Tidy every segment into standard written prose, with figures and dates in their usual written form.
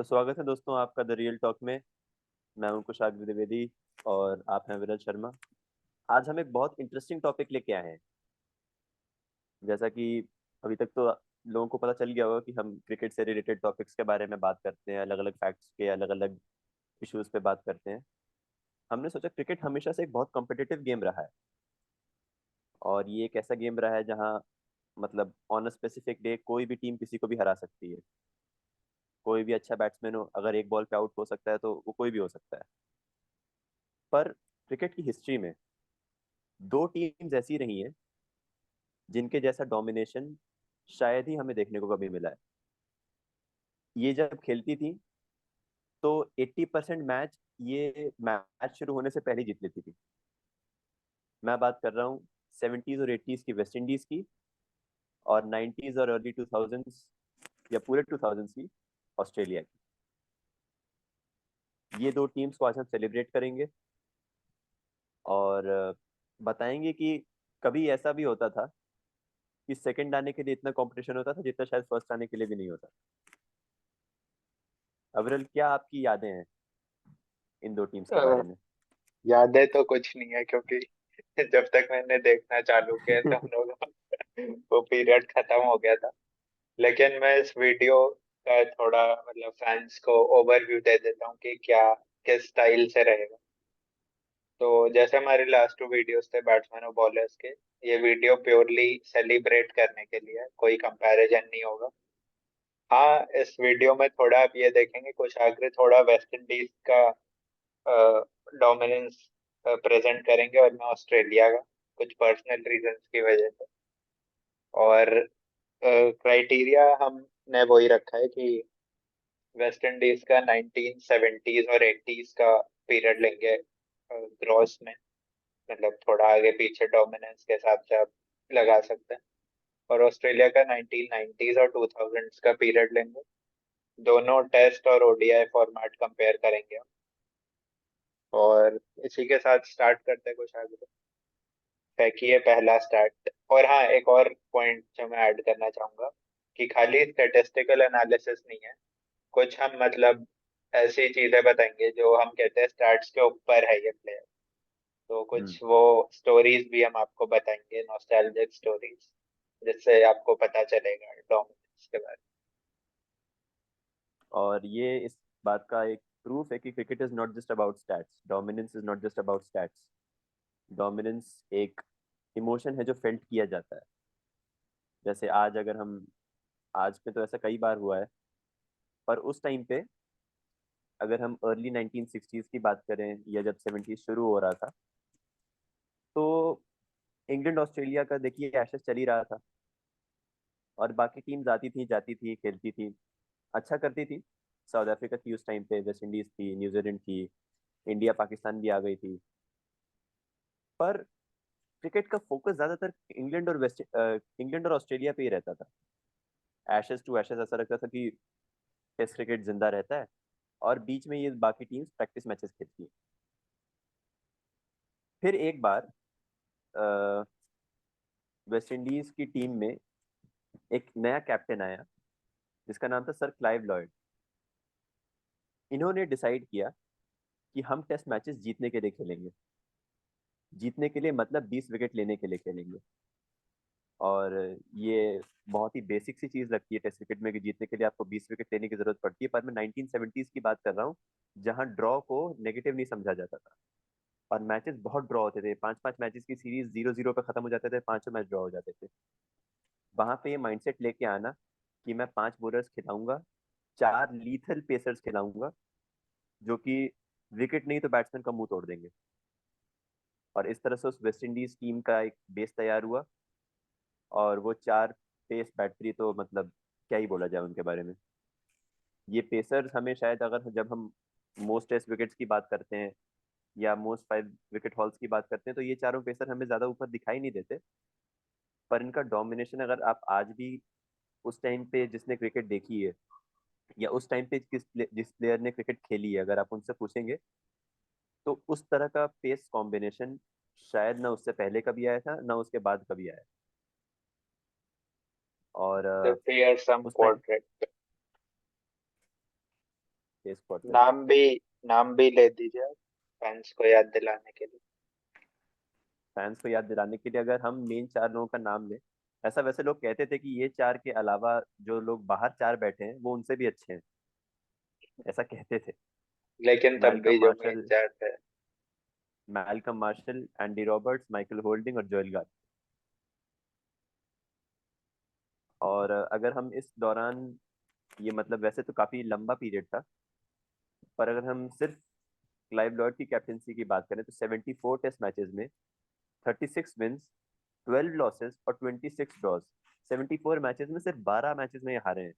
तो स्वागत है दोस्तों आपका द रियल टॉक में। मैं हूं कुशाग्र द्विवेदी और आप हैं विरल शर्मा। आज हम एक बहुत इंटरेस्टिंग टॉपिक लेके आए हैं। जैसा कि अभी तक तो लोगों को पता चल गया होगा कि हम क्रिकेट से रिलेटेड टॉपिक्स के बारे में बात करते हैं, अलग अलग फैक्ट्स के अलग अलग इश्यूज पे बात करते हैं। हमने सोचा क्रिकेट हमेशा से एक बहुत कॉम्पिटिटिव गेम रहा है और ये एक ऐसा गेम रहा है जहाँ मतलब ऑन अ स्पेसिफिक डे कोई भी टीम किसी को भी हरा सकती है। कोई भी अच्छा बैट्समैन हो, अगर एक बॉल पे आउट हो सकता है तो वो कोई भी हो सकता है। पर क्रिकेट की हिस्ट्री में दो टीम्स ऐसी रही हैं जिनके जैसा डोमिनेशन शायद ही हमें देखने को कभी मिला है। ये जब खेलती थी तो 80% मैच ये मैच शुरू होने से पहले जीत लेती थी। मैं बात कर रहा हूँ 70s और 80s की वेस्ट इंडीज की और 90s और अर्ली 2000s या पूरे 2000s की ऑस्ट्रेलिया की। ये दो टीम्स को आज हम सेलिब्रेट करेंगे और बताएंगे कि कभी ऐसा भी होता था कि सेकंड आने के लिए इतना कंपटीशन होता था जितना शायद फर्स्ट आने के लिए भी नहीं होता। अविरल, क्या आपकी यादें हैं इन दो टीम्स के अ, बारे में? यादें तो कुछ नहीं है क्योंकि जब तक मैंने देखना चालू किया तो हम लोग वो पीरियड खत्म हो गया था। लेकिन मैं इस वीडियो का थोड़ा मतलब फैंस को ओवरव्यू दे देता हूँ कि क्या किस स्टाइल से रहेगा। तो जैसे हमारे लास्ट टू वीडियोस थे बैट्समैन और बॉलर्स के, ये वीडियो प्योरली सेलिब्रेट करने के लिए है, कोई कंपैरिजन नहीं होगा। हाँ, इस वीडियो में थोड़ा आप ये देखेंगे कुछ आगे थोड़ा वेस्ट इंडीज का डोमिनेंस प्रेजेंट करेंगे और मैं ऑस्ट्रेलिया का, कुछ पर्सनल रीजंस की वजह से। और क्राइटेरिया हमने वही रखा है कि वेस्ट इंडीज का 1970s और 80s का पीरियड लेंगे ग्रॉस में, मतलब थोड़ा आगे पीछे डोमिनेंस के हिसाब से आप लगा सकते हैं। और ऑस्ट्रेलिया का 1990s और 2000s का पीरियड लेंगे। दोनों टेस्ट और ओडीआई फॉर्मेट कंपेयर करेंगे हम। और इसी के साथ स्टार्ट करते हैं कुछ आगे। फेंकिए पहला स्टार्ट। और हाँ, एक और पॉइंट जो मैं ऐड करना चाहूंगा कि खाली स्टेटिस्टिकल एनालिसिस नहीं है, कुछ हम मतलब ऐसी चीजें बताएंगे जो हम कहते हैं स्टैट्स के ऊपर है ये प्लेयर। तो हम्म। कुछ वो स्टोरीज भी हम आपको बताएंगे, नॉस्टैल्जिक स्टोरीज, जिससे आपको पता चलेगा डोमिनेंस के बारे और ये इस बात का एक प्रूफ है कि cricket is not just about stats, dominance is not just about stats. Dominance एक इमोशन है जो फेल्ट किया जाता है। जैसे आज अगर हम आज पे तो ऐसा कई बार हुआ है, पर उस टाइम पे अगर हम अर्ली 1960s की बात करें या जब 70s शुरू हो रहा था तो इंग्लैंड ऑस्ट्रेलिया का देखिए एशेज चल ही रहा था और बाकी टीम्स आती थी जाती थी खेलती थी, अच्छा करती थी। साउथ अफ्रीका थी उस टाइम पे, वेस्ट इंडीज थी, न्यूजीलैंड थी, इंडिया पाकिस्तान भी आ गई थी। पर क्रिकेट का फोकस ज्यादातर इंग्लैंड और ऑस्ट्रेलिया पे ही रहता था। एशेज टू एशेज ऐसा लगता था कि टेस्ट क्रिकेट जिंदा रहता है और बीच में ये बाकी टीम्स प्रैक्टिस मैचेस खेलती है। फिर एक बार वेस्ट इंडीज की टीम में एक नया कैप्टन आया जिसका नाम था सर क्लाइव लॉयड। इन्होंने डिसाइड किया कि हम टेस्ट मैचेस जीतने के लिए खेलेंगे। जीतने के लिए मतलब 20 विकेट लेने के लिए खेलेंगे। और ये बहुत ही बेसिक सी चीज लगती है टेस्ट क्रिकेट में कि जीतने के लिए आपको 20 विकेट लेने की जरूरत पड़ती है, पर मैं 1970s की बात कर रहा हूँ जहाँ ड्रॉ को नेगेटिव नहीं समझा जाता था और मैचेस बहुत ड्रॉ होते थे। 5-5 मैचेस की सीरीज 0-0 पे खत्म हो जाते थे, पांचों मैच ड्रॉ हो जाते थे। वहां पे ये माइंडसेट लेके आना कि मैं 5 बॉलर्स खिलाऊंगा, 4 लीथल पेसर्स खिलाऊंगा जो कि विकेट नहीं तो बैट्समैन का मुंह तोड़ देंगे। और इस तरह से उस वेस्ट इंडीज टीम का एक बेस तैयार हुआ और वो 4 पेस बैटरी तो मतलब क्या ही बोला जाए उनके बारे में। ये पेसर्स हमें शायद अगर जब हम मोस्ट टेस्ट विकेट्स की बात करते हैं या मोस्ट 5 विकेट हॉल्स की बात करते हैं तो ये चारों पेसर हमें ज्यादा ऊपर दिखाई नहीं देते। पर इनका डोमिनेशन अगर आप आज भी उस टाइम पे जिसने क्रिकेट देखी है या उस टाइम पे जिस प्लेयर ने क्रिकेट खेली है अगर आप उनसे पूछेंगे तो उस तरह का पेस कॉम्बिनेशन शायद ना उससे पहले कभी आया था ना उसके बाद कभी आया। और में। फियर सम उस टाइम पोर्ट्रेट। Pace quartet. नाम भी ले दीजिए फैंस को याद दिलाने के लिए। फैंस को याद दिलाने के लिए अगर हम मेन चार लोगों का नाम लें, ऐसा वैसे लोग कहते थे कि ये चार के अलावा जो लोग बाहर चार बैठे हैं वो उनसे भी अच्छे हैं, ऐसा कहते थे। लेकिन तब मैल्कम भी जो मेन मार्शल, चार थे। एंडी रॉबर्ट्स, माइकल होल्डिंग और जोएल गार्ड। और अगर हम इस दौरान, ये मतलब वैसे तो काफी लंबा पीरियड था, पर अगर हम सिर्फ क्लाइव लॉयड की कैप्टनसी की बात करें तो 74 टेस्ट मैचेस में 36 विंस, 12 लॉसेस और 26 ड्रॉज। 74 मैचेस में सिर्फ 12 मैचेस में ये हारे हैं।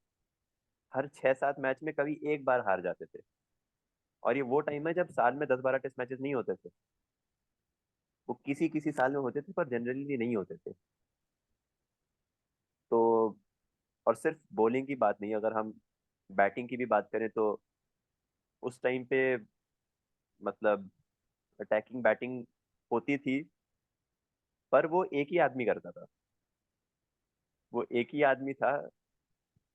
हर 6-7 मैच में कभी एक बार हार जाते थे। और ये वो टाइम है जब साल में 10-12 टेस्ट मैचेस नहीं होते थे। वो किसी किसी साल में होते थे पर जनरली नहीं होते थे। तो और सिर्फ बॉलिंग की बात नहीं, अगर हम बैटिंग की भी बात करें तो उस टाइम पे मतलब अटैकिंग बैटिंग होती थी, पर वो एक ही आदमी करता था। वो एक ही आदमी था।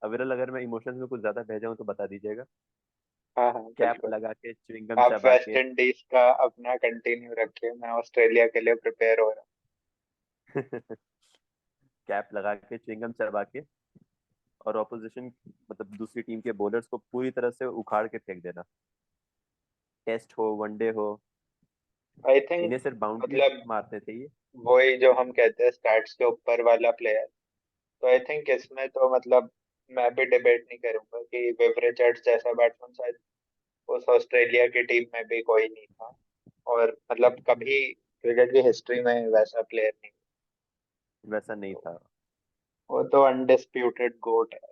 अविरल, अगर मैं इमोशंस में कुछ ज्यादा बह जाऊं तो बता दीजिएगा। हाँ हाँ कैप बिल्कुल। लगा के, च्युइंगम आप चबा वेस्ट के। इंडीज का अपना कंटिन्यू रखिए, मैं ऑस्ट्रेलिया के लिए प्रिपेयर हो रहा कैप लगा के, च्युइंगम चबा के, और ऑपोजिशन मतलब दूसरी टीम के बॉलर्स को पूरी तरह से उखाड़ के फेंक देना। टेस्ट हो, वनडे हो, हूँ। आई थिंक इन्हें सिर्फ बाउंड्रीज मतलब मारते थे ये। वही जो हम कहते हैं स्टैट्स के ऊपर वाला प्लेयर। तो आई थिंक इसमें तो मतलब मैं भी डिबेट नहीं करूंगा कि विव रिचर्ड्स जैसा बैट्समैन शायद उस ऑस्ट्रेलिया की टीम में भी कोई नहीं था। और मतलब कभी क्रिकेट की हिस्ट्री में वैसा प्लेयर नहीं। वैसा नहीं तो था। वो तो अनडिस्प्यूटेड गोट है।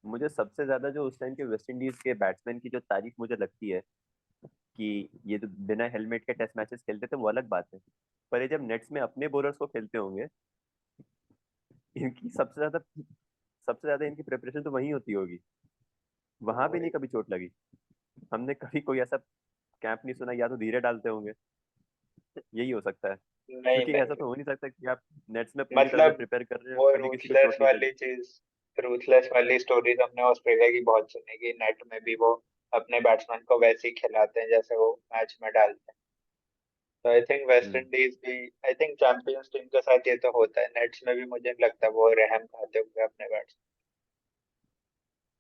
मुझे सबसे ज्यादा जो उस टाइम के वेस्ट इंडीज के बैट्समैन की जो तारीफ मुझे लगती है, कि ये तो बिना हेलमेट के टेस्ट मैचेस खेलते थे वो अलग बात है, पर ये जब नेट्स में अपने बॉलर्स को खेलते होंगे, इनकी सबसे ज्यादा इनकी प्रिपरेशन तो वहीं होती होगी। वहां भी नहीं वही। कभी चोट लगी। हमने कभी कोई ऐसा कैंप नहीं सुना, या तो धीरे डालते होंगे, यही हो सकता है। नहीं क्योंकि ऐसा नहीं तो हो नहीं सकता कि आप नेट्स में पूरी तरह से मतलब प्रिपेयर कर रहे हो वो कभी किसी को चोट नहीं लगी। रूथलेस वाली स्टोरीज हमने ऑस्ट्रेलिया की बहुत सुनी कि नेट में भी वो अपने बैट्समैन को वैसे ही खिलाते हैं जैसे वो मैच में डालते हैं। तो I think West hmm. Indies भी आई थिंक चैंपियंस टीम के साथ ये तो होता है, नेट्स में भी मुझे नहीं लगता वो रहम खाते होंगे अपने बैट्समैन।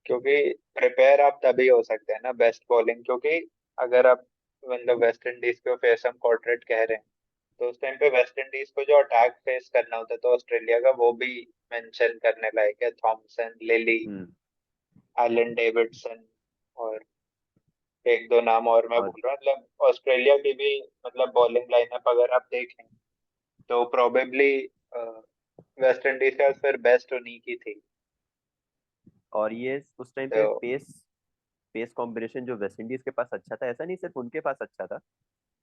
क्योंकि प्रिपेयर आप तभी हो सकते हैं ना बेस्ट बॉलिंग, क्योंकि अगर आप मतलब वेस्ट इंडीज को फेस हम कॉर्टरेट कह रहे हैं तो उस टाइम पे वेस्ट इंडीज को जो अटैक फेस करना होता है तो ऑस्ट्रेलिया का वो भी मेंशन करने लायक है। थॉमसन, लिली, हम्म। एलन डेविडसन और एक दो नाम और मैं और भूल रहा हूँ। मतलब ऑस्ट्रेलिया की भी मतलब बॉलिंग लाइनअप अगर आप देखें तो प्रोबेबली वेस्ट इंडीज का फिर बेस्ट उन्हीं की थी। और ये उस टाइम पे तो पेस पेस कॉम्बिनेशन जो वेस्ट इंडीज के पास अच्छा था, ऐसा नहीं सिर्फ उनके पास अच्छा था,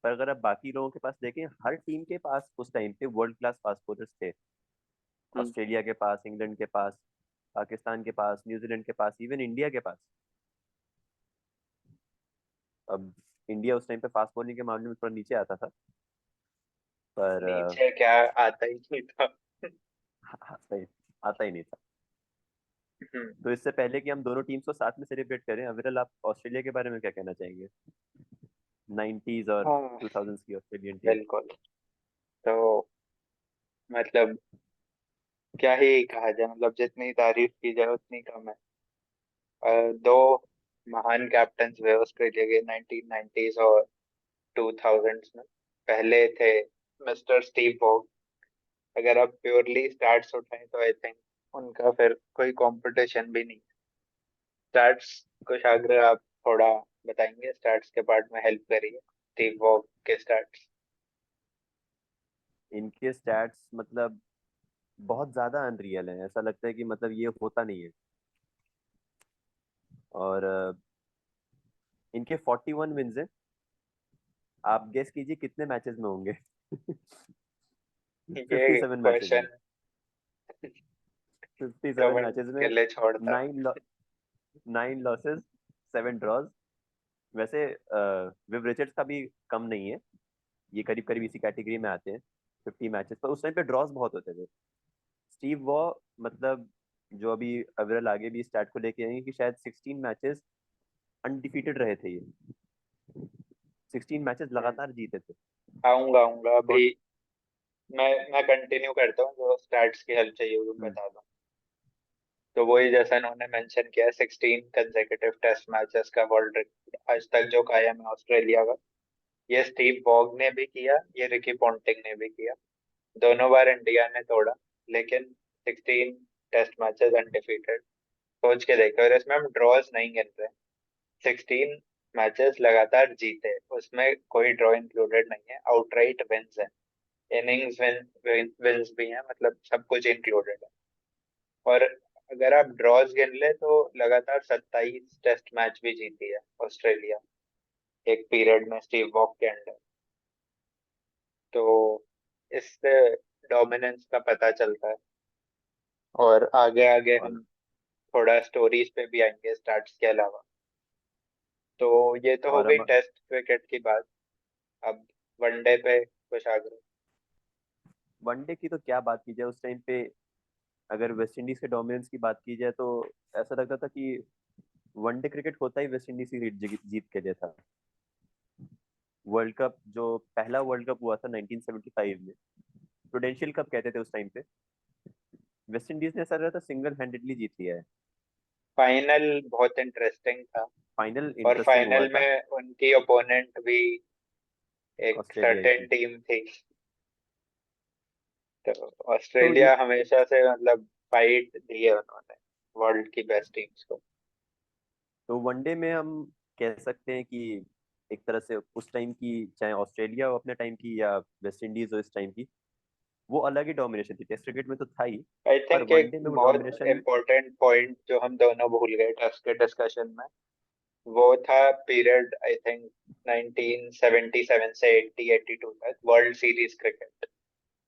पर अगर आप बाकी लोगों के पास देखें, हर टीम के पास उस टाइम पे वर्ल्ड क्लास फास्ट बॉलर्स थे। हम्म, ऑस्ट्रेलिया के पास, इंग्लैंड के पास, पाकिस्तान के पास, न्यूजीलैंड के पास, इवन इंडिया के पास। अब इंडिया उस टाइम पे फास्ट बॉलिंग के मामले में थोड़ा नीचे आता था, पर नीचे क्या, आता ही नहीं था। आता ही नहीं था। हम्म, तो इससे पहले कि हम दोनों टीम्स को साथ में सेलिब्रेट करें, अविरल, आप ऑस्ट्रेलिया के बारे में क्या कहना चाहेंगे? 90s और हाँ 2000s की ऑस्ट्रेलियन टीम। बिल्कुल। तो मतलब क्या ही कहा जाए, मतलब जितनी तारीफ की जाए उतनी कम है। दो महान कैप्टन्स हुए ऑस्ट्रेलिया के 1990s और 2000s में। पहले थे मिस्टर स्टीव वॉग। अगर आप प्योरली स्टैट्स उठाएं तो आई थिंक उनका फिर कोई कंपटीशन भी नहीं। स्टैट्स कुछ आग्रह आप थोड़ा बताएंगे, स्टैट्स के पार्ट में हेल्प करिए, स्टीव वॉग के स्टैट्स। इनके स्टैट्स मतलब बहुत ज्यादा अनरियल है, ऐसा लगता है कि मतलब ये होता नहीं है। और इनके 41 विन्स हैं। आप गेस कीजिए कितने मैचेस में होंगे? ये 57 मैचेस में। क्वेश्चन 57 कमेंट मैचेस में। के लिए छोड़ता हूँ। 9 लॉसेस, 7 ड्रॉज। वैसे विव रिचर्ड्स का भी कम नहीं है, ये करीब करीब इसी कैटेगरी में आते हैं। 50 मैचेस पर उस टाइम पे ड्रॉज बहुत होते थे। स्टीव वॉ मतलब, जो अभी अविरल आगे भी स्टार्ट को लेके आएंगे, कि शायद 16 मैचेस अनडिफीटेड रहे थे ये, 16 मैचेस लगातार जीते थे। आऊंगा आऊंगा तो अभी। मैं कंटिन्यू करता हूँ, जो स्टैट्स की हेल्प चाहिए वो हम्म, बता दूँ। तो वही जैसा इन्होंने मेंशन किया, 16 कंसेक्यूटिव टेस्ट मैचेस का वर्ल्ड रिकॉर्ड आज तक जो कायम है ऑस्ट्रेलिया का। ये स्टीव वॉग ने भी किया, ये रिकी पॉन्टिंग ने भी किया। दोनों बार इंडिया ने तोड़ा, लेकिन 16 टेस्ट मैचेस अनडिफीटेड। सोच के देखो, और इसमें हम ड्रॉज नहीं गिन रहे। 16 मैचेस लगातार जीते, उसमें कोई ड्रॉ इंक्लूडेड नहीं है, आउटराइट विंस है, इनिंग्स विंस भी हैं, मतलब सब कुछ इंक्लूडेड है। और अगर आप ड्रॉज गिन ले तो लगातार 27 टेस्ट मैच भी जीती है ऑस्ट्रेलिया एक पीरियड में स्टीव वॉक के अंडर। तो इससे डोमिनेंस का पता चलता है। और आगे आगे और हम थोड़ा स्टोरीज पे भी आएंगे स्टार्ट्स के अलावा। तो ये तो हो और गई हम टेस्ट क्रिकेट की बात। अब वनडे पे कुछ आगे। वनडे की तो क्या बात की जाए, उस टाइम पे अगर वेस्ट इंडीज के डोमिनेंस की बात की जाए तो ऐसा लगता था कि वनडे क्रिकेट होता ही वेस्ट इंडीज की जीत के लिए था। वर्ल्ड कप जो पहला वर्ल्ड कप हुआ था 1975 में, प्रुडेंशियल कप कहते थे उस टाइम पे, वेस्ट इंडीज ने ऐसा लगा था सिंगल हैंडेडली जीत लिया है। फाइनल बहुत इंटरेस्टिंग था। फाइनल और इंटरेस्टिंग हुआ फाइनल था। में उनकी ओपोनेंट भी एक ऑस्ट्रेलिया ही सर्टेन थी। टीम थी। तो तो ये ऑस्ट्रेलिया हमेशा से मतलब फाइट दी है उन्होंने वर्ल्ड की बेस्ट टीम्स को। तो वनडे में हम कह सकते हैं कि एक तरह से उस टाइम की, चाहे ऑस्ट्रेलिया हो अपने टाइम की या वेस्ट इंडीज हो इस टाइम की, वो अलग ही डोमिनेशन थी। टेस्ट क्रिकेट में तो था ही, आई पर थिंक एक वनडे में वो बहुत डोमिनेशन। इम्पोर्टेंट पॉइंट जो हम दोनों भूल गए टेस्ट के डिस्कशन में, वो था पीरियड आई थिंक 1977 से 80 82 तक वर्ल्ड सीरीज क्रिकेट।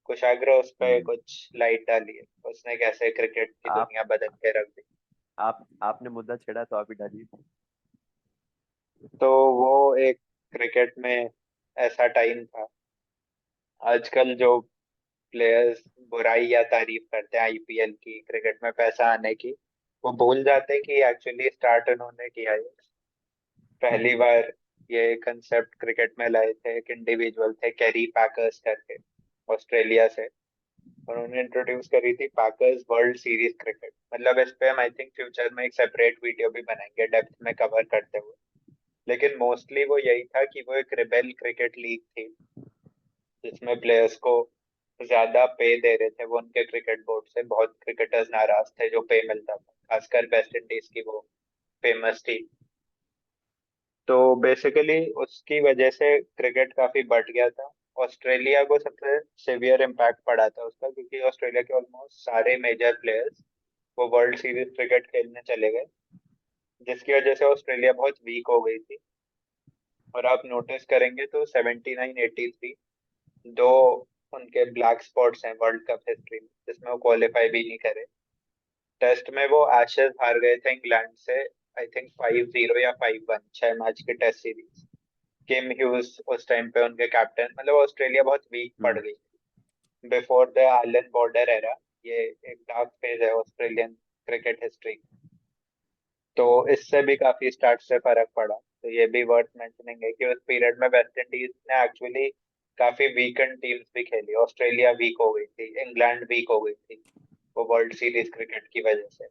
कुशाग्र उस पर हम्म। कुछ लाइट डाली है, उसने कैसे क्रिकेट की आप दुनिया बदल के रख दी। आपने मुद्दा छेड़ा तो आप ही डालिए। तो वो एक क्रिकेट में ऐसा टाइम था। आजकल जो प्लेयर्स बुराई या तारीफ करते हैं आईपीएल की, क्रिकेट में पैसा आने की, वो भूल जाते हैं कि एक्चुअली स्टार्ट उन्होंने किया है। पहली बार ये कंसेप्ट क्रिकेट में लाए थे एक इंडिविजुअल थे, कैरी पैकर्स करके, ऑस्ट्रेलिया से। उन्होंने इंट्रोड्यूस करी थी पैकर्स वर्ल्ड सीरीज क्रिकेट। मतलब इस पे हम आई थिंक फ्यूचर में एक सेपरेट वीडियो भी बनाएंगे डेप्थ में कवर करते हुए। लेकिन मोस्टली वो यही था कि वो एक रिबेल क्रिकेट लीग थी, जिसमें प्लेयर्स को ज्यादा पे दे रहे थे वो उनके क्रिकेट बोर्ड से। बहुत क्रिकेटर्स नाराज थे जो पे मिलता था, खासकर वेस्ट इंडीज की वो फेमस थी। तो बेसिकली उसकी वजह से क्रिकेट काफी बढ़ गया था। ऑस्ट्रेलिया को सबसे सिवियर इम्पैक्ट पड़ा था उसका, क्योंकि ऑस्ट्रेलिया के ऑलमोस्ट सारे मेजर प्लेयर्स वो वर्ल्ड सीरीज क्रिकेट खेलने चले गए, जिसकी वजह से ऑस्ट्रेलिया बहुत वीक हो गई थी। और आप नोटिस करेंगे तो 79 83 दो उनके ब्लैक स्पॉट्स हैं वर्ल्ड कप हिस्ट्री में, जिसमें वो क्वालिफाई भी नहीं करे। टेस्ट में वो एशेज हार गए थे इंग्लैंड से, आई थिंक 5-0 या 5-1, 6 मैच की टेस्ट सीरीज। किम ह्यूज उस टाइम पे उनके कैप्टन। मतलब ऑस्ट्रेलिया बहुत वीक पड़ हम्म। गई before the Allan Border era. ये एक डार्क फेज है ऑस्ट्रेलियन क्रिकेट हिस्ट्री। तो इससे भी काफी स्टार्ट से फर्क पड़ा। तो ये भी वर्थ मेंशनिंग है कि उस पीरियड में वेस्ट इंडीज ने एक्चुअली काफी वीकेंड टीम्स भी खेली। ऑस्ट्रेलिया वीक हो गई थी, इंग्लैंड वीक हो गई थी, वो वर्ल्ड सीरीज क्रिकेट की वजह से।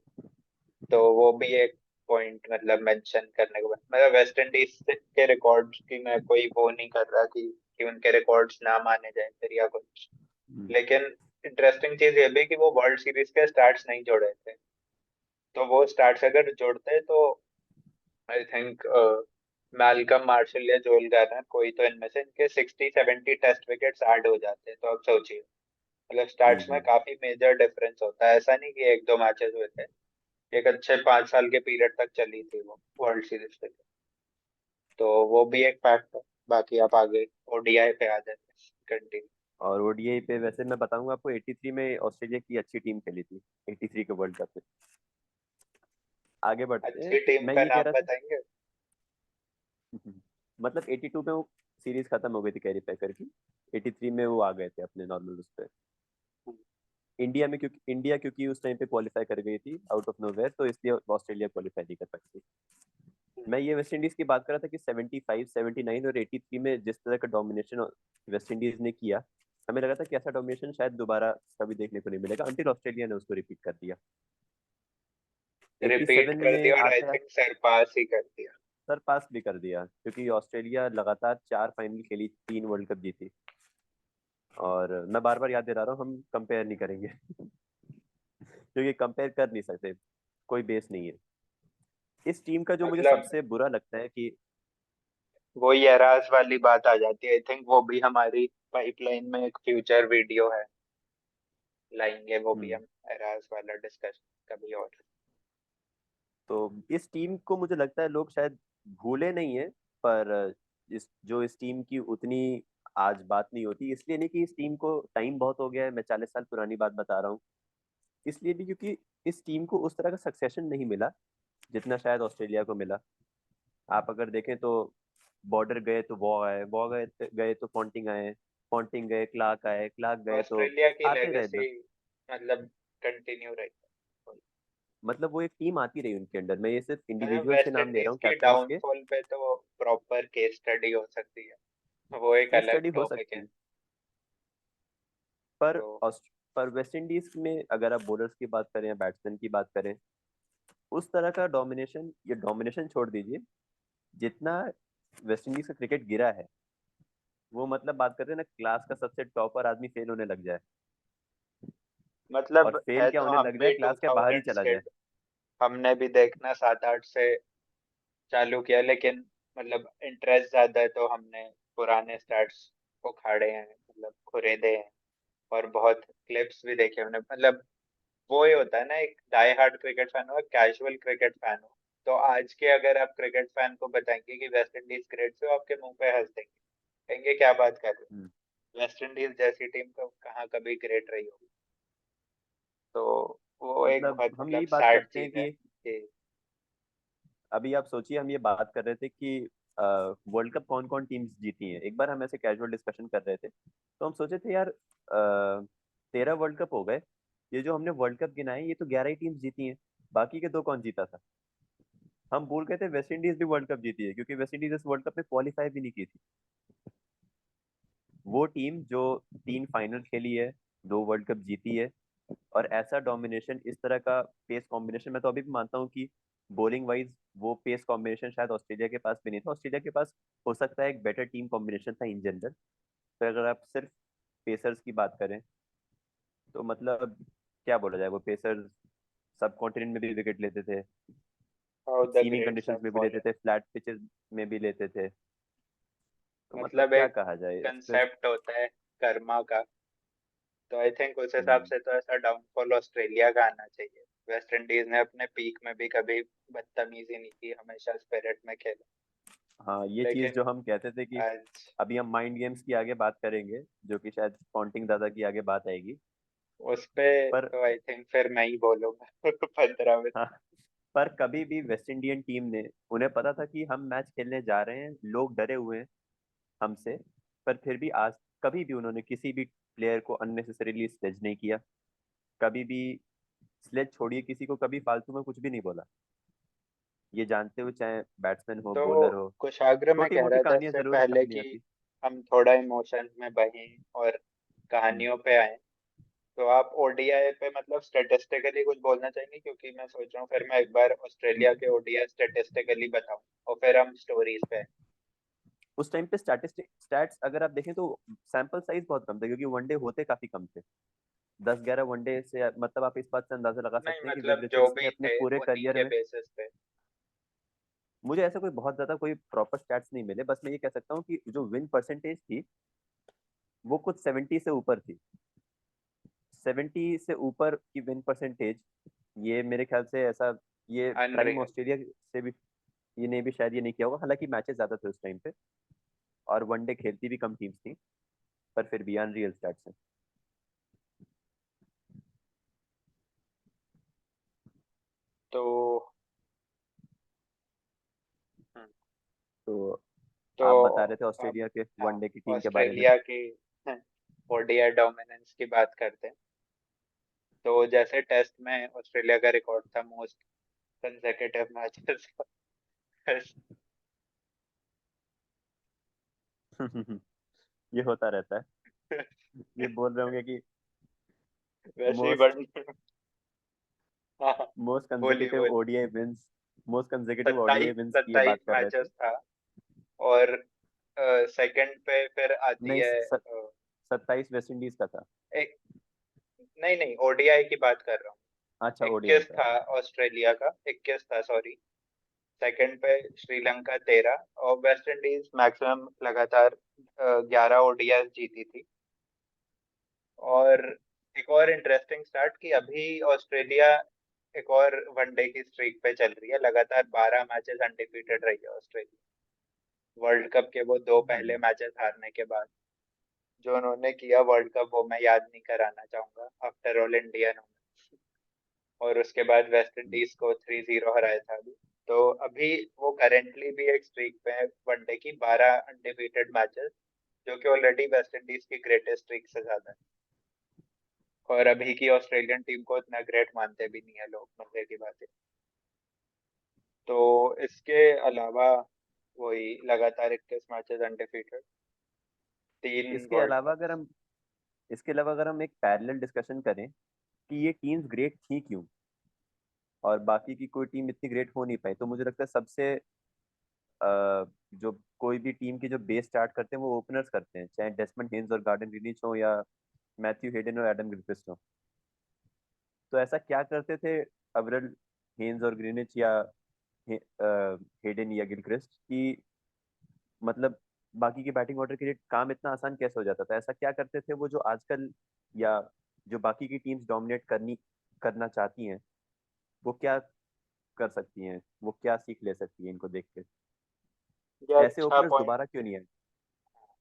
तो वो भी एक पॉइंट मतलब मेंशन करने के बाद, मतलब वेस्ट इंडीज के रिकॉर्ड्स की मैं कोई वो नहीं कर रहा कि उनके रिकॉर्ड्स ना माने जाए फिर या कुछ। हम्म। लेकिन इंटरेस्टिंग चीज ये भी कि वो वर्ल्ड सीरीज के स्टार्ट्स नहीं जोड़े थे। तो वो स्टार्ट्स अगर जोड़ते तो आई थिंक मैल्कम मार्शल या जोएल गार्नर, कोई तो इनमें से इनके 60 70 टेस्ट विकेट्स ऐड हो जाते हैं। तो आप सोचिए, मतलब स्टार्ट्स में हम्म। काफी मेजर डिफरेंस होता है। ऐसा नहीं कि एक दो मैचेस हुए थे, एक अच्छे 5 साल के पीरियड तक चली थी वो वर्ल्ड सीरीज तक। तो वो भी एक फैक्ट है। बाकी आप आगे ओडीआई पे आ जाते हैं, कंटिन्यू। और ओडीआई पे वैसे मैं बताऊंगा आपको, 83 में ऑस्ट्रेलिया की अच्छी टीम खेली थी, 83 के वर्ल्ड कप में। आगे बढ़ते हैं। अच्छी टीम मैं का ये कह नाम रहा था बताएंगे? मतलब 82 में वो सीरीज खत्म हो गई थी कैरी पैकर की, 83 में वो आ गए थे अपने नॉर्मल उस पे। इंडिया क्योंकि उस टाइम पे क्वालिफाई कर गई थी आउट ऑफ नोवेयर, तो इसलिए ऑस्ट्रेलिया क्वालिफाई नहीं कर पाई थी। मैं ये वेस्ट इंडीज की बात कर रहा था कि 75, 79 और 83 में जिस तरह का डोमिनेशन वेस्ट इंडीज ने किया, हमें लगा था कि ऐसा डोमिनेशन शायद दोबारा कभी देखने को नहीं मिलेगा, अंटिल ऑस्ट्रेलिया ने उसको रिपीट कर दिया। रिपीट 87 कर में दिया और आई आते थिंक सरपास ही कर दिया। सर पास भी कर दिया, क्योंकि ऑस्ट्रेलिया लगातार 4 फाइनल खेली, 3 वर्ल्ड कप जीती। और मैं बार बार याद दिला रहा हूँ, हम कंपेयर नहीं करेंगे क्योंकि कंपेयर कर नहीं सकते, कोई बेस नहीं है। इस टीम का जो मुझे मतलब सबसे बुरा लगता है कि वो एराज वाली बात आ जाती है, आई थिंक वो भी हमारी पाइपलाइन में एक फ्यूचर वीडियो है, लाएंगे वो भी हम्म, हम, एराज वाला डिस्कशन कभी और। तो इस टीम को मुझे लगता है लोग शायद भूले नहीं है, पर इस टीम की उतनी आज बात नहीं होती, इसलिए नहीं कि इस टीम को टाइम बहुत हो गया है, मैं 40 साल पुरानी बात बता रहा हूँ, इसलिए भी क्योंकि इस टीम को उस तरह का सक्सेशन नहीं मिला जितना शायद ऑस्ट्रेलिया को मिला। आप अगर देखें तो बॉर्डर गए तो वॉ आए, वॉ गए तो पॉन्टिंग आए, पॉन्टिंग गए क्लार्क आए, क्लार्क गए तो ऑस्ट्रेलिया की आते रहे लेगेसी ना। मतलब कंटिन्यू रही है। मतलब वो एक टीम आती रही उनके अंडर, मैं ये सिर्फ मतलब इंडिविजुअल्स के वेस्ट नाम ले रहा इंडीज हूँ, की कैप्टन के। डाउनफॉल पे तो प्रॉपर केस स्टडी हो सकती है, वो एक केस अलग स्टडी हो टॉपिक सकती है। है, पर तो पर वेस्ट इंडीज में अगर आप बॉलर्स की बात करें या बैट्समैन की बात करें, उस तरह का डोमिनेशन, ये डोमिनेशन छोड़ दीजिए, जितना वेस्ट इंडीज का क्रिकेट गिरा है, वो मतलब बात करते हैं ना, क्लास का सबसे टॉपर आदमी फेल होने लग जाए, और मतलब फेल है क्या तो होने हम लग जाए, भी क्लास के बाहर ही 2000 चला से, जाए। हमने भी देखना 7-8 से चालू किया, लेकिन मतलब इंटरेस्ट ज्यादा है तो हमने पुराने स्टार्ट्स को खाड़े हैं, मतलब खुरेदे हैं। और बहुत क्लिप्स भी देखे हमने, मतलब वो ही होता है ना, एक डाई हार्ड क्रिकेट फैन हो, कैजुअल क्रिकेट फैन हो। तो आज के अगर आप क्रिकेट फैन को बताएंगे कि वेस्ट इंडीज ग्रेट, से वो आपके मुंह पे हंस देंगे, कहेंगे क्या बात कर रहे हम्म, हो, वेस्ट इंडीज जैसी टीम तो कहाँ कभी ग्रेट रही होगी। तो वो एक मतलब बहुत हम मतलब यही बात सैड करते हैं चीज है कि कि अभी आप सोचिए, हम ये बात कर रहे थे कि वर्ल्ड कप कौन कौन टीम्स जीती हैं, एक बार हम ऐसे कैजुअल डिस्कशन कर रहे थे, तो हम सोचे थे यार 13 वर्ल्ड कप हो गए, ये जो हमने वर्ल्ड कप गिनाए ये तो 11 ही टीम्स जीती हैं, बाकी के दो कौन जीता था। हम भूल गए थे वेस्ट इंडीज भी वर्ल्ड कप जीती है, क्योंकि वेस्ट इंडीज इस वर्ल्ड कप में क्वालिफाई भी नहीं की थी। वो टीम जो 3 फाइनल खेली है, 2 वर्ल्ड कप जीती है, और ऐसा डोमिनेशन, इस तरह का पेस कॉम्बिनेशन, मैं तो अभी भी मानता हूँ कि बॉलिंग वाइज वो पेस कॉम्बिनेशन शायद ऑस्ट्रेलिया के पास भी नहीं था। ऑस्ट्रेलिया के पास हो सकता है एक बेटर टीम कॉम्बिनेशन था इन जनरल, तो अगर आप सिर्फ पेसर्स की बात करें तो मतलब क्या बोला जाए, वो पेसर्स सब कॉन्टिनेंट में भी विकेट लेते थे, how the seaming greats conditions have में भी लेते फॉलन। थे, फ्लैट पिचेस में भी लेते थे, तो मतलब मतलब क्या एक कहा जाए इस पे। कंसेप्ट होता है कर्मा का, तो आई थिंक उस हिसाब हम्म, से तो ऐसा डाउनफॉल ऑस्ट्रेलिया का आना चाहिए। वेस्ट इंडीज ने अपने पीक में भी कभी बदतमीजी नहीं की, हमेशा स्पिरिट में खेला। हाँ, ये चीज लेकिन जो हम कहते थे कि आज अभी हम माइंड गेम्स की आगे बात करेंगे, जो कि शायद पॉन्टिंग दादा की आगे बात आएगी, उस पे पर तो आई थिंक फिर मैं ही बोलूंगा 15 मिनट। हाँ, पर कभी भी वेस्ट इंडियन टीम ने, उन्हें पता था कि हम मैच खेलने जा रहे हैं, लोग डरे हुए हैं हमसे, पर फिर भी आज कभी भी उन्होंने किसी भी प्लेयर को अननेसेसरीली स्लेज नहीं किया, कभी भी स्लेज छोड़िए, किसी को कभी फालतू में कुछ भी नहीं बोला, ये जानते हुए चाहे बैट्समैन हो तो बॉलर हो। कुशाग्र में छोटी कह मोटी रहा था कहानियां इससे जरूर पहले अपनी कि आती। हम थोड़ा इमोशंस में बहें और हम्म, कहानियों पे आए। तो आप ओडीआई पे मतलब स्टेटिस्टिकली कुछ बोलना चाहेंगे, क्योंकि मैं सोच रहा हूँ फिर मैं एक बार ऑस्ट्रेलिया के ओडीआई स्टेटिस्टिकली बताऊं और फिर हम स्टोरीज पे आएं। उस टाइम पे स्टैटिस्टिक स्टैट्स अगर आप देखें तो सैंपल साइज बहुत कम था, क्योंकि वनडे होते काफी कम थे, 10-11 वनडे से, मतलब आप इस बात से अंदाजा लगा नहीं सकते हैं कि विव मतलब जो रिचर्ड्स ने भी अपने थे पूरे उन्हीं करियर के में, बेसिस पे। मुझे ऐसा कोई बहुत ज्यादा कोई प्रॉपर स्टैट्स नहीं मिले, बस मैं ये कह सकता हूँ कि जो विन परसेंटेज थी वो कुछ 70 से ऊपर थी, 70 से ऊपर की विन परसेंटेज, ये मेरे ख्याल से ऐसा, ये प्राइम अनरियल। ऑस्ट्रेलिया से भी, ये ने भी शायद ये नहीं किया होगा, हालांकि मैचेस ज्यादा थे उस टाइम पे और वनडे खेलती भी कम टीम्स थी, पर फिर भी अनरियल स्टैट्स हैं। तो हम्म, तो तो आप बता रहे थे अब ऑस्ट्रेलिया के हाँ, वनडे की टीम के बारे में। ऑस्ट्रेलिया की ओडीआई डोमिनेंस की बात करते हैं। तो जैसे टेस्ट में ऑस्ट्रेलिया का रिकॉर्ड था मोस्ट कंसेक्यूटिव मैचेस, ये होता रहता है। ये बोल रहे होंगे कि वैसे ही मोस्ट बन। हाँ, मोस्ट बोलिए कंसेक्यूटिव बोलिए। ODI wins, most consecutive ODI 27 wins की ये 27 बात कर रहे थे। मैचेस था। और सेकंड पे फिर आती नहीं, है 27 वेस्ट इंडीज का था। एक, नहीं नहीं, ओडीआई की बात कर रहा हूँ। अच्छा, ओडीआई 21 का। था ऑस्ट्रेलिया का, 21 था सॉरी। सेकंड पे श्रीलंका 13, और वेस्ट इंडीज मैक्सिमम लगातार 11 ओडीआई जीती थी। और एक और इंटरेस्टिंग स्टार्ट कि अभी ऑस्ट्रेलिया एक और वनडे की स्ट्रीक पे चल रही है, लगातार 12 मैचेस अनडिफीटेड रही है ऑस्ट्रेलिया वर्ल्ड कप के वो दो पहले हम्म। मैचेस हारने के बाद। जो उन्होंने किया वर्ल्ड कप, वो मैं याद नहीं कराना चाहूंगा, आफ्टर ऑल इंडियन हूँ। और उसके बाद वेस्ट हम्म। इंडीज को 3-0 हराया था अभी। तो अभी वो करेंटली भी एक स्ट्रीक पे है, वनडे की 12 अनडिफीटेड मैचेस, जो कि ऑलरेडी वेस्ट इंडीज की ग्रेटेस्ट स्ट्रीक से ज्यादा है। और अभी की ऑस्ट्रेलियन टीम को इतना ग्रेट मानते भी नहीं है लोग, मजे की बात है। तो इसके अलावा वही लगातार 21 मैचेस अनडिफीटेड, 3 इसके वर्ल्ड अलावा कप। अगर हम इसके अलावा अगर हम एक पैरेलल डिस्कशन करें कि ये टीम्स ग्रेट थी क्यों और बाकी की कोई टीम इतनी ग्रेट हो नहीं पाई, तो मुझे लगता है सबसे जो कोई भी टीम की जो बेस स्टार्ट करते हैं वो ओपनर्स करते हैं, चाहे डेसमंड हेन्स और गार्डन रिनीच हो या मैथ्यू हेडन और एडम गिलक्रिस्ट हो। तो ऐसा क्या करते थे अवरल, हेन्स और ग्रीनिच या हेडन या गिलक्रिस्ट की, मतलब बाकी के बैटिंग ऑर्डर के लिए काम इतना आसान कैसे हो जाता था? ऐसा क्या करते थे वो जो आजकल या जो बाकी की टीम्स डोमिनेट करना चाहती हैं, वो क्या कर सकती हैं, वो क्या सीख ले सकती हैं इनको देख के? ये ऐसे ओपनर्स दोबारा क्यों नहीं आए?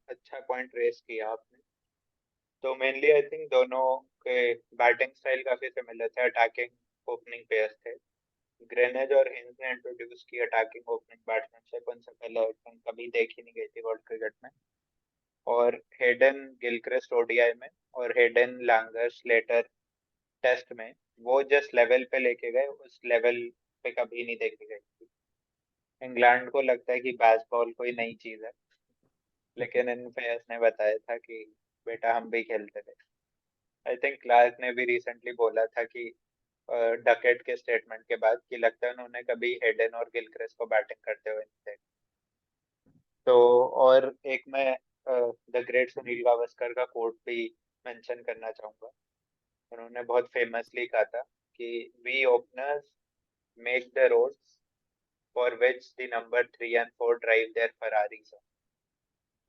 अच्छा पॉइंट रेस किया आपने। तो मेनली आई थिंक दोनों के बैटिंग स्टाइल काफी सिमिलर थे, अटैकिंग ओपनिंग पेयर्स थे। ग्रेनेज और हिंस ने इंट्रोड्यूस की अटैकिंग ओपनिंग बैट्समैनशिप, उनसे पहले आई थिंक कभी देखी नहीं गई थी वर्ल्ड क्रिकेट में। और हेडन गिलक्रिस्ट ओडीआई में, और हेडन लैंगर स्लेटर टेस्ट में, वो जिस लेवल पे लेके गए उस लेवल पे कभी नहीं देखी गई थी। इंग्लैंड को लगता है कि बेसबॉल कोई नई चीज है, लेकिन इन प्लेयर्स ने बताया था कि बेटा हम भी खेलते थे। आई थिंक क्लार्क ने भी रिसेंटली बोला था कि डकेट के स्टेटमेंट के बाद, कि लगता है उन्होंने कभी हेडन और गिलक्रिस्ट को बैटिंग करते हुए नहीं देखा। तो और एक मैं द ग्रेट सुनील गावस्कर का कोट भी मेंशन करना चाहूंगा। उन्होंने बहुत फेमसली कहा था कि we openers make the roads for which the number 3 and 4 drive their Ferraris.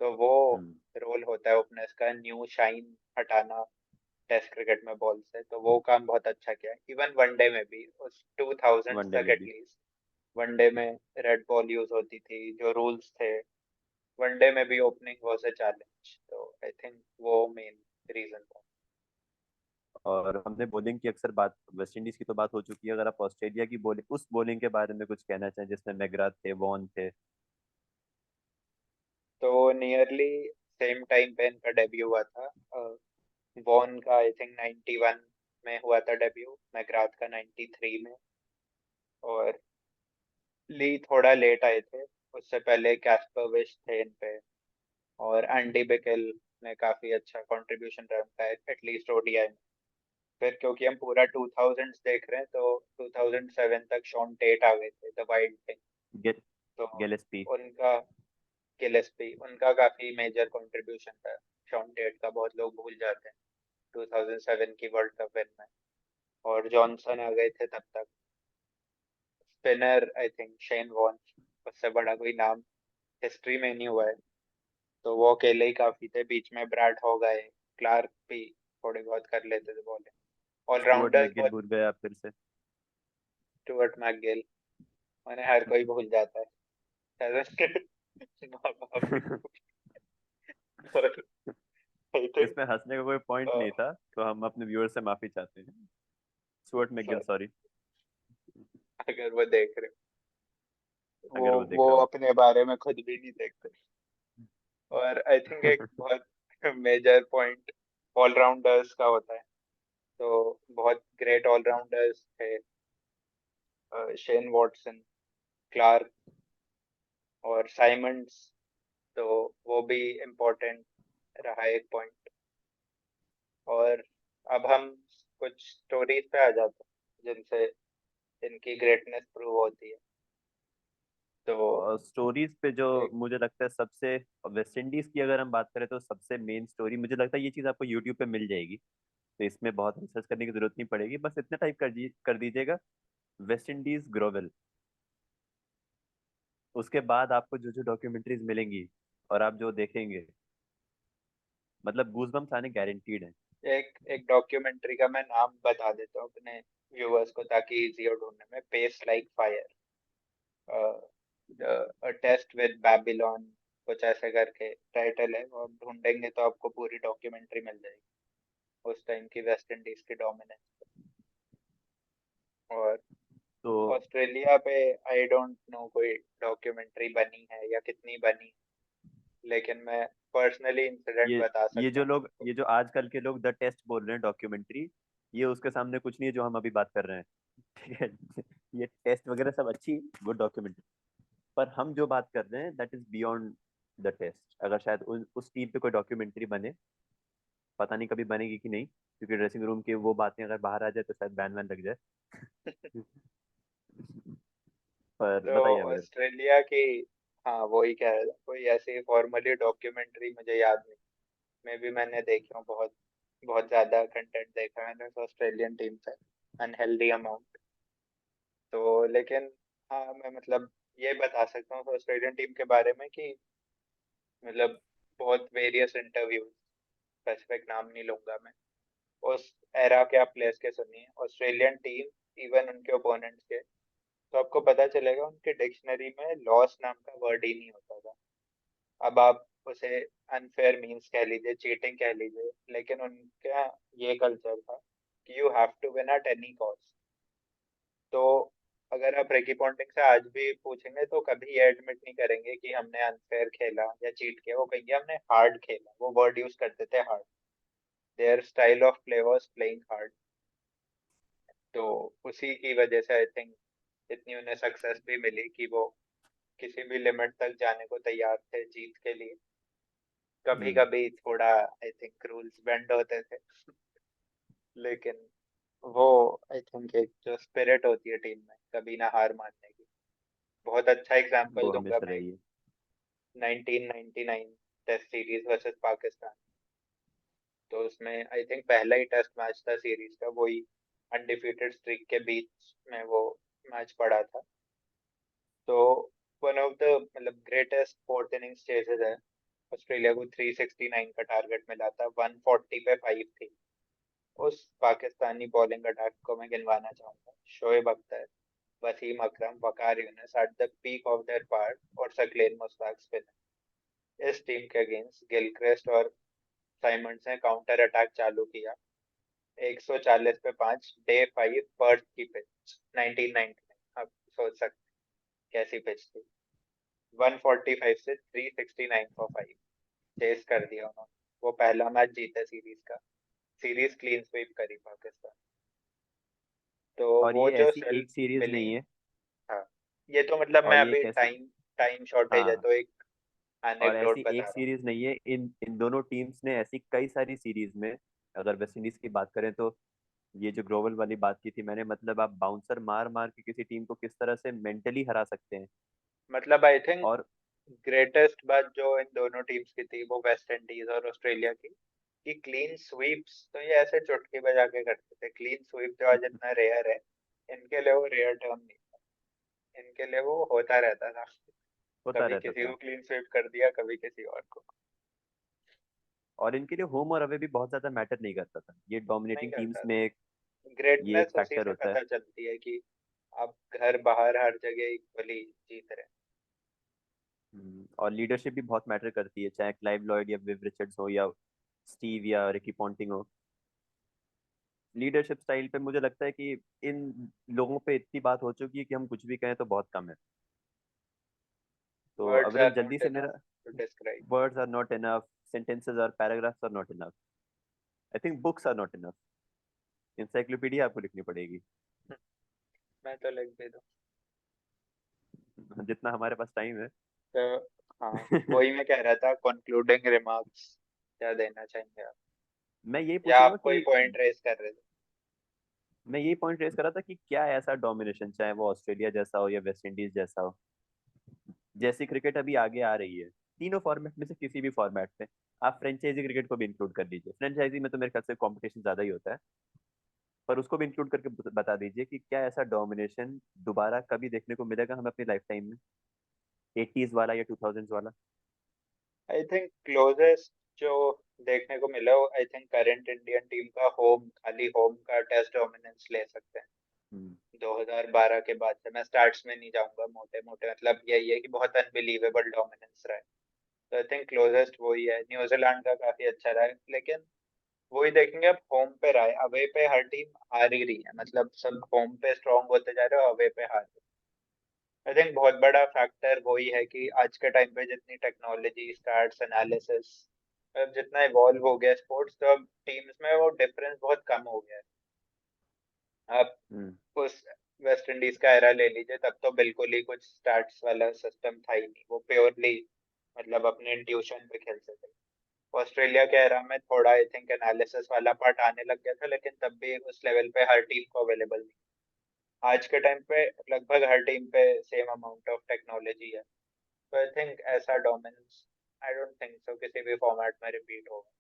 तो वो हम्म। रोल होता है ओपनर्स का, न्यू शाइन हटाना टेस्ट क्रिकेट में बॉल से। तो वो काम बहुत अच्छा किया है, इवन वनडे में भी उस 2000 वनडे तक में भी। एटलीस्ट। वनडे में रेड बॉल यूज होती थी, जो रूल्स थे, वनडे में भी ओपनिंग वाज अ चैलेंज। तो आई थिंक वो मेन रीजन था। और हमने बॉलिंग की अक्सर बात, वेस्ट इंडीज की तो बात हो चुकी है। अगर आप ऑस्ट्रेलिया की बॉलिंग, उस बॉलिंग के बारे में कुछ कहना चाहें जिसमें मैकग्राथ थे, वॉन थे। तो नियरली सेम टाइम पे इनका डेब्यू हुआ था। वॉन का आई थिंक 91 में हुआ था डेब्यू, मैकग्राथ का 93 में। और ली थोड़ा लेट आए थे, उससे पहले कैस्पर विश थे इन पे। और एंडी बिकल ने काफी अच्छा कंट्रीब्यूशन रखा है एटलीस्ट ओडीआई में। फिर क्योंकि हम पूरा 2000s देख रहे हैं, तो 2007 तक शॉन टेट आ गए थे, द वाइल्ड थिंग। गिल तो गिलेस्पी। उनका, गिलेस्पी, उनका काफी मेजर कंट्रीब्यूशन था शॉन टेट का, बहुत लोग भूल जाते हैं 2007 की वर्ल्ड कप विन में। और जॉनसन आ गए थे तब तक। Spinner I think Shane Warne, उससे बड़ा कोई नाम हिस्ट्री में नहीं हुआ है। तो वो अकेले ही काफी थे, बीच में ब्रैड हो गए, क्लार्क भी थोड़ी बहुत कर लेते थे बॉलिंग, स्टुअर्ट ऑलराउंडर्स मैकगिल बहुत। भूल गए आप फिर से। स्टुअर्ट मैकगिल, उन्हें हर कोई भूल जाता है। माँ बाप भी भूल। और आई थिंक, इसमें हंसने का कोई पॉइंट नहीं था, तो हम अपने व्यूअर से माफी चाहते हैं। Stuart McGill, sorry, sorry. अगर वो देख रहे हो, अगर वो वो देख रहा हो। अपने बारे में खुद भी नहीं देखते। और आई थिंक एक बहुत मेजर पॉइंट ऑलराउंडर्स का होता है। तो बहुत ग्रेट ऑलराउंडर्स थे, शेन वॉटसन, क्लार्क, और साइमंड्स, तो वो भी इम्पोर्टेंट रहा एक पॉइंट। और अब हम कुछ स्टोरीज पे आ जाते हैं जिनसे इनकी ग्रेटनेस प्रूव होती है। तो और स्टोरीज पे जो एक मुझे लगता है सबसे, वेस्ट इंडीज की अगर हम बात करें तो सबसे मेन स्टोरी मुझे लगता है ये चीज़ आपको यूट्यूब पे मिल जाएगी, तो इसमें बहुत रिसर्च करने की जरूरत नहीं पड़ेगी, बस इतना टाइप कर दीजिएगा, वेस्ट इंडीज ग्रोवेल। उसके बाद आपको जो जो डॉक्यूमेंट्रीज मिलेंगी और आप जो देखेंगे, मतलब गूजबम्स आने गारंटीड है। एक एक डॉक्यूमेंट्री का मैं नाम बता देता हूँ अपने व्यूअर्स को ताकि इजी हो ढूंढने में। Pace like fire, test with Babylon, कुछ ऐसे करके टाइटल है। और ढूंढेंगे तो आपको पूरी डॉक्यूमेंट्री मिल जाएगी उस टाइम की वेस्ट इंडीज की डोमिनेंस। और तो ऑस्ट्रेलिया पे आई डोंट नो कोई डॉक्यूमेंट्री बनी है या कितनी बनी, लेकिन मैं पर्सनली इंसिडेंट बता सकता हूँ आपको। ये जो आजकल के लोग द टेस्ट बोल रहे हैं डॉक्यूमेंट्री, ये उसके सामने कुछ नहीं है जो हम अभी बात कर रहे हैं। ठीक है। ये टेस्ट वगैरह सब अच्छी गुड डॉक्यूमेंट्री, पर हम जो बात कर रहे हैं that is beyond the test. अगर शायद उस टीम पे कोई डॉक्यूमेंट्री बने, पता नहीं कभी बनेगी कि नहीं, क्योंकि ड्रेसिंग रूम की वो बातें अगर बाहर आ जाए तो शायद बैन वैन लग जाए। पर तो बताइए अगर। ऑस्ट्रेलिया की, हाँ वही कह रहा था, कोई ऐसी फॉर्मली डॉक्यूमेंट्री मुझे याद नहीं। मैं भी मैंने देखी हूँ बहुत, बहुत ज्यादा कंटेंट देखा है मैंने ऑस्ट्रेलियन टीम से, अनहेल्दी अमाउंट। तो लेकिन हाँ मैं मतलब ये बता सकता हूँ ऑस्ट्रेलियन टीम के बारे में कि मतलब बहुत वेरियस इंटरव्यूज, स्पेसिफिक नाम नहीं लूंगा मैं, उस एरा के आप प्लेयर्स के सुनिए ऑस्ट्रेलियन टीम, इवन उनके ओपोनेंट्स के, तो आपको पता चलेगा उनके डिक्शनरी में लॉस नाम का वर्ड ही नहीं होता था। अब आप उसे अनफेयर मीन्स कह लीजिए, चीटिंग कह लीजिए, लेकिन उनका ये कल्चर था कि you have to win at any cost. तो अगर आप रिकी पॉन्टिंग से आज भी पूछेंगे तो कभी ये एडमिट नहीं करेंगे कि हमने अनफेयर खेला या चीट किया, वो कहेंगे हमने हार्ड खेला। वो वर्ड यूज करते थे hard, there style of play was playing hard. तो उसी की वजह से आई थिंक इतनी उन्हें सक्सेस भी मिली कि वो किसी भी लिमिट तक जाने को तैयार थे जीत के लिए। कभी हम्म। कभी थोड़ा आई थिंक रूल्स बेंड होते थे, लेकिन वो आई थिंक एक जो स्पिरिट होती है टीम में कभी ना हार मानने की। बहुत अच्छा एग्जांपल वो दूंगा हमेशा मैं, रही है। 1999 टेस्ट सीरीज वर्सेस पाकिस्तान। तो उसमें आई थिंक पहला ही टेस्ट मैच था सीरीज का, वही अनडिफीटेड स्ट्रीक के बीच में वो मैच पड़ा था। तो वन ऑफ द मतलब ग्रेटेस्ट फोर्थ इनिंग्स चेजेस है। ऑस्ट्रेलिया को 369 का टारगेट मिला था, 140 पे 5 थी। उस पाकिस्तानी बॉलिंग अटैक को मैं गिनवाना चाहूंगा। Shoaib Akhtar, Wasim Akram, Waqar Younis at the peak of their power, और सकलेन मुश्ताक स्पिनर। इस टीम के अगेंस्ट गिलक्रिस्ट और साइमंड्स ने काउंटर अटैक चालू किया। 140 पे 5, डे 5, पर्थ की पिच, 1999। आप सोच सकते हैं कैसी पिच थी। 145 से 369 फॉर 5 चेस कर दिया उन्होंने। वो पहला मैच जीते सीरीज का, सीरीज क्लीन स्वीप करी पाकिस्तान। तो और वो ये जो ऐसी सेल्फ एक सीरीज बिलीव, नहीं है। हाँ ये तो मतलब और मैं ये अभी एक ऐसी, टाइम टाइम शॉर्टेज है हाँ, तो एक और एनेक्डोट ऐसी बता एक रहा हूँ। सीरीज नहीं है, इन इन दोनों टीम्स ने ऐसी कई सारी सीरीज में, अगर वेस्ट इंडीज की बात करें तो ये जो ग्लोबल वाली बात की थी मैंने, मतलब आप बाउंसर मार मार के किसी टीम को किस तरह से मेंटली हरा सकते हैं। मतलब आई थिंक और ग्रेटेस्ट बात जो इन दोनों टीम्स की थी वो वेस्ट इंडीज और ऑस्ट्रेलिया की, कि क्लीन स्वीप्स तो ये ऐसे चुटकी बजा के करते थे। क्लीन स्वीप जो आज इतना रेयर है, इनके लिए वो रेयर टर्म नहीं था, इनके लिए वो होता रहता था। होता कभी रहता किसी था। को क्लीन स्वीप कर दिया, कभी किसी और को। और इनके लिए होम और अवे भी बहुत ज्यादा मैटर नहीं करता था, ये नहीं डोमिनेटिंग टीम्स करता में था। ये एक ग्रेटनेस उसी फैक्टर से होता है। पता चलती है कि आप घर बाहर हर जगह इक्वली जीत रहे और लीडरशिप भी बहुत मैटर करती है, चाहे क्लाइव लॉयड या विव रिचर्ड्स हो या स्टीव या रिकी पॉन्टिंग हो। लीडरशिप स्टाइल पे मुझे लगता है कि इन लोगों पे इतनी बात हो चुकी है कि हम कुछ भी कहें तो बहुत कम है। हैं। तो वर्ड्स अगर आर जल्दी नॉट से इनफ मेरा, to describe. Words are not enough, sentences or paragraphs are not enough. I think books are not enough. Encyclopedia आपको लिखनी पड़ेगी। मैं तो लिख भी दूं। जितना हमारे पास टाइम है। तो हाँ, वही मैं कह रहा था, कंक्लूडिंग रिमार्क्स क्या देना चाहेंगे आप? मैं यही या पूछूंगा आप कोई कि पॉइंट रेस कर रहे थे? मैं यही पॉइंट रेस कर रहा था कि क्या ऐसा डोमिनेशन, चाहे वो ऑस्ट्रेलिया जैसा हो या वेस्ट इंडीज जैसा हो, जैसी क्रिकेट अभी आगे आ रही है, तीनों फॉर्मेट में से किसी भी फॉर्मेट में, आप फ्रेंचाइजी क्रिकेट को भी इंक्लूड कर लीजिए। फ्रेंचाइजी में तो मेरे ख्याल से कंपटीशन ज्यादा ही होता है, पर उसको भी इंक्लूड करके बता दीजिए कि क्या ऐसा डोमिनेशन दोबारा कभी देखने को मिलेगा हमें अपनी लाइफ टाइम में, 80s वाला या 2000s वाला। आई थिंक क्लोजेस्ट जो देखने को मिला वो I think current Indian team का होम, खाली होम का टेस्ट डोमिनेंस ले सकते हैं। हम्म। 2012 के बाद से, मैं स्टार्ट्स में नहीं जाऊंगा, मोटे मोटे मतलब यही है कि बहुत अनबिलीवेबल डोमिनेंस रहा है। तो आई थिंक क्लोजेस्ट वही है। न्यूजीलैंड का काफी अच्छा रहा है, लेकिन वही देखेंगे अब होम पे रहा है। अवे पे हर टीम हार ही रही है, मतलब सब होम पे स्ट्रांग होते जा रहे हो, अवे पे हार रहे हो। आई थिंक बहुत बड़ा फैक्टर वही है कि आज के टाइम पे जितनी टेक्नोलॉजी, स्टैट्स, एनालिसिस, जितना इवॉल्व हो गया स्पोर्ट्स, तो अब टीम्स में वो डिफरेंस बहुत कम हो गया है। आप हम्म। उस वेस्ट इंडीज का एरा ले लीजिए, तब तो बिल्कुल ही कुछ स्टैट्स वाला सिस्टम था ही नहीं, वो प्योरली मतलब अपने इंट्यूशन पे खेलते थे। ऑस्ट्रेलिया के एरा में थोड़ा आई थिंक एनालिसिस वाला पार्ट आने लग गया था, लेकिन तब भी उस लेवल पे हर टीम को अवेलेबल नहीं। आज के टाइम पे लगभग हर टीम पे सेम अमाउंट ऑफ टेक्नोलॉजी है। तो आई थिंक ऐसा dominance, I don't think so किसी भी फॉर्मेट में रिपीट होगा।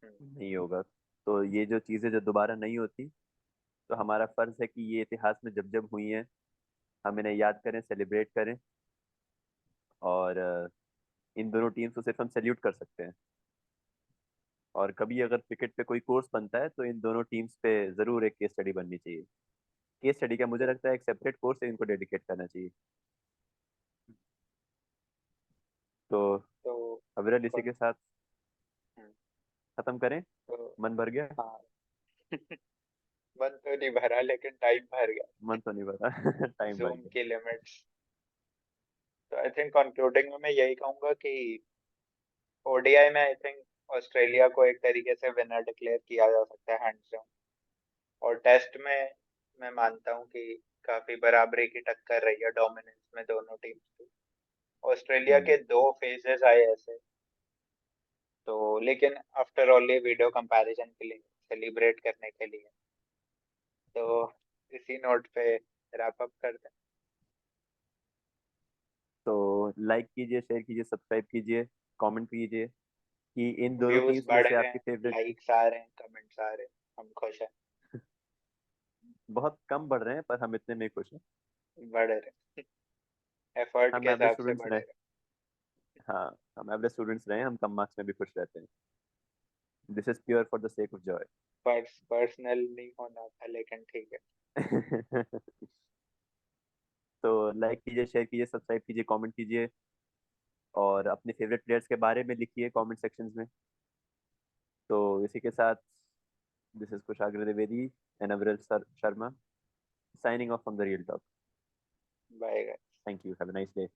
हम्म। नहीं होगा। तो ये जो चीजें जो दोबारा नहीं होती, तो हमारा फर्ज है कि ये इतिहास में जब जब हुई हैं हम इन्हें याद करें, सेलिब्रेट करें, और इन दोनों टीम्स को सिर्फ हम सैल्यूट कर सकते हैं। और कभी अगर क्रिकेट पे कोई कोर्स बनता है तो इन दोनों टीम्स पे जरूर एक केस स्टडी बननी चाहिए। केस स्टडी का मुझे लगता है एक सेपरेट कोर्स इनको डेडिकेट करना चाहिए। तो तो अविरल, इसी के कौन? साथ हम्म। खत्म करें। तो मन भर गया। हाँ, मन तो नहीं भरा लेकिन टाइम भर गया। मन तो नहीं भरा। टाइम भर जूम गया। की लिमिट्स। तो आई थिंक कंक्लूडिंग में मैं यही कहूंगा कि ओडीआई में आई थिंक ऑस्ट्रेलिया को एक तरीके से विनर डिक्लेयर किया जा सकता है, हैंड्स डाउन। और टेस्ट में मैं मानता हूँ कि काफी बराबरी की टक्कर रही है डोमिनेंस में दोनों टीम्स की। ऑस्ट्रेलिया हम्म। के दो फेजेस आए ऐसे। तो लेकिन आफ्टर ऑल ये वीडियो कंपैरिजन के लिए, सेलिब्रेट करने के लिए, तो इसी नोट पे रैप अप करते तो लाइक कीजिए, शेयर कीजिए, सब्सक्राइब कीजिए, कमेंट कीजिए कि इन हैं। दोनों व्यूज टीम्स में बढ़ से रहे आपकी हैं, फेवरेट। लाइक्स आ रहे हैं, कमेंट्स आ रहे हैं, हम खुश हैं। बहुत कम बढ़ रहे हैं पर हम इतने में खुश हैं। बढ़ रहे हैं, एफर्ट के हम एवरेज हिसाब से स्टूडेंट्स बढ़ रहे। रहे हाँ, हम एवरेज स्टूडेंट्स रहे, हम कम मार्क्स में भी खुश रहते हैं। This is pure for the sake of Joy. हैं। पर्सनल नहीं होना था, लेकिन ठीक है। तो लाइक कीजिए, शेयर कीजिए, सब्सक्राइब कीजिए, कमेंट कीजिए, और अपने फेवरेट प्लेयर्स के बारे में लिखिए कमेंट सेक्शंस में। तो इसी के साथ, this is Kushagra Dwivedi and Aviral Sharma, signing off from the real talk. Bye. Thank you, have a nice day.